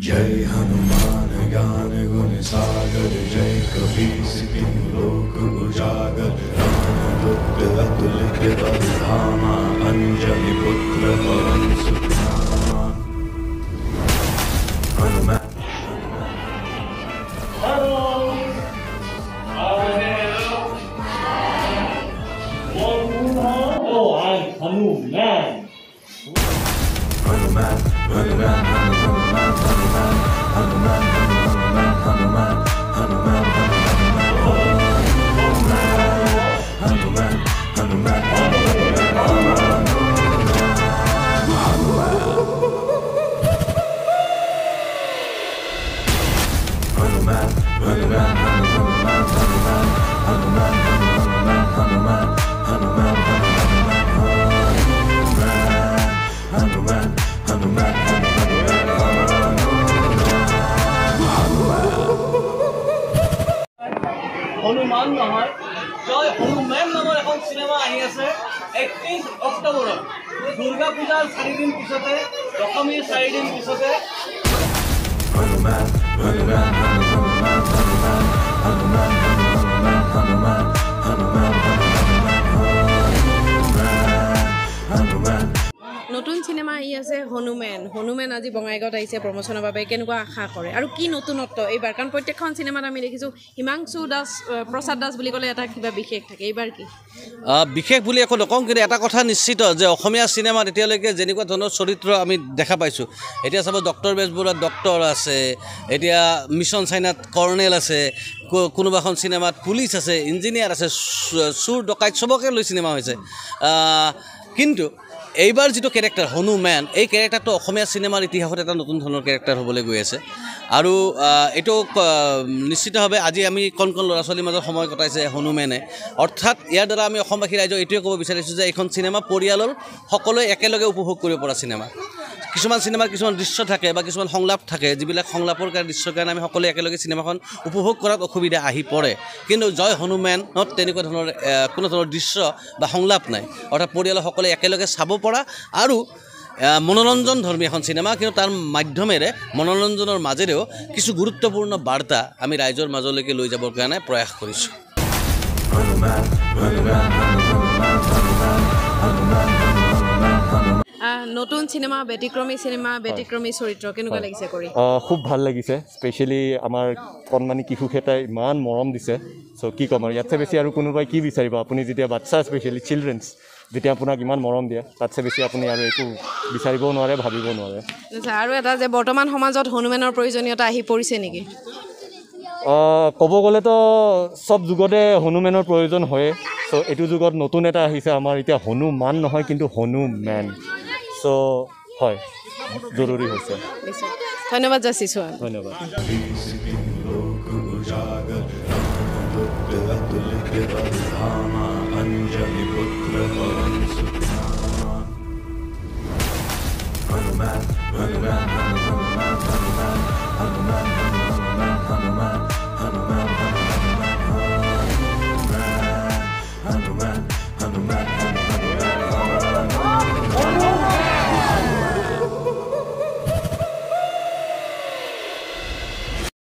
जय हनुमान ज्ञान गुण सागर जय कपीस तिहु लोक उजागर रामदूत अतुलित बल धामा अंजनी पुत्र पवन सुत हनुमान হনুমান নহয় জয় হনুমান নামৰ এখন চিনেমা আহি আছে 31 অক্টোবৰত দুৰ্গা পূজাৰ 4 দিন পিছতে দশমীৰ 4 দিন পিছতে নতুন সিনেমা আহি আছে হনুমান আজি বঙাইগাঁৱত আহিছে প্ৰমোচনৰ বাবে কেনেকুৱা আশা কৰে আৰু কি নতুনত্ব এইবাৰ কাৰণ প্ৰত্যেকখন সিনেমাত আমি দেখিছোঁ হিমাংশু দাস প্ৰসাদ দাস বুলি ক'লে এটা কিবা বিশেষ থাকে এইবাৰ কি বিশেষ বুলি একো নকওঁ কিন্তু এটা কথা নিশ্চিত যে অসমীয়া চিনেমাত এতিয়ালৈকে যেনেকুৱা ধৰণৰ চৰিত্ৰ আমি দেখা পাইছোঁ এতিয়া চাব ডক্টৰ বেজবৰুৱাত ডক্টৰ আছে এতিয়া মিছন চাইনাত কৰ্ণেল আছে কোনোবাখন চিনেমাত পুলিচ আছে ইঞ্জিনিয়াৰ আছে চুৰ ডকাইত চবকে লৈ চিনেমা হৈছে কিন্তু এইবাৰ যিটো কেৰেক্টাৰ হনুমান এই কেৰেক্টাৰটো অসমীয়া চিনেমাৰ ইতিহাসত এটা নতুন ধৰণৰ কেৰেক্টাৰ হ'বলৈ গৈ আছে আৰু এইটো নিশ্চিতভাৱে আজি আমি কণ ল'ৰা ছোৱালীৰ মাজত সময় কটাইছে হনুমানে অৰ্থাৎ ইয়াৰ দ্বাৰা আমি অসমবাসী ৰাইজক এইটোৱে ক'ব বিচাৰিছোঁ যে এইখন চিনেমা পৰিয়ালৰ সকলোৱে একেলগে উপভোগ কৰিব পৰা চিনেমা কিছুমান চিনেমাৰ কিছুমান দৃশ্য থাকে বা কিছুমান সংলাপ থাকে যিবিলাক সংলাপৰ কাৰণে দৃশ্যৰ কাৰণে আমি সকলোৱে একেলগে চিনেমাখন উপভোগ কৰাত অসুবিধা আহি পৰে কিন্তু জয় হনুমানত তেনেকুৱা ধৰণৰ কোনো ধৰণৰ দৃশ্য বা সংলাপ নাই অৰ্থাৎ পৰিয়ালৰ সকলোৱে একেলগে চাব পৰা আৰু মনোৰঞ্জন ধৰ্মী এখন চিনেমা কিন্তু তাৰ মাধ্যমেৰে মনোৰঞ্জনৰ মাজেৰেও কিছু গুৰুত্বপূৰ্ণ বাৰ্তা আমি ৰাইজৰ মাজলৈকে লৈ যাবৰ কাৰণে প্ৰয়াস কৰিছোঁ নতুন সিনেমা ব্যতিক্ৰমী চৰিত্ৰ কেনেকুৱা লাগিছে কৰি খুব ভাল লাগিছে স্পেচিয়েলি আমাৰ কণমানি কিশোৰ এটাই ইমান মৰম দিছে চ' কি ক'ম আৰু ইয়াতছে বেছি আৰু কোনোবাই কি বিচাৰিব আপুনি যেতিয়া বাচ্চা স্পেচিয়েলি চিলড্ৰেনছ যেতিয়া আপোনাক ইমান মৰম দিয়ে তাতছে বেছি আপুনি আৰু একো বিচাৰিবও নোৱাৰে ভাবিব নোৱাৰে আৰু এটা যে বৰ্তমান সমাজত হনুমানৰ প্ৰয়োজনীয়তা আহি পৰিছে নেকি ক'ব গ'লেতো চব যুগতে হনুমানৰ প্ৰয়োজন হয়ে চ' এইটো যুগত নতুন এটা আহিছে আমাৰ এতিয়া হনুমান নহয় কিন্তু হনুমেন চ' হয় জৰুৰী হৈছে ধন্যবাদ যাচিছোঁ ধন্যবাদ अंजनी पुत्र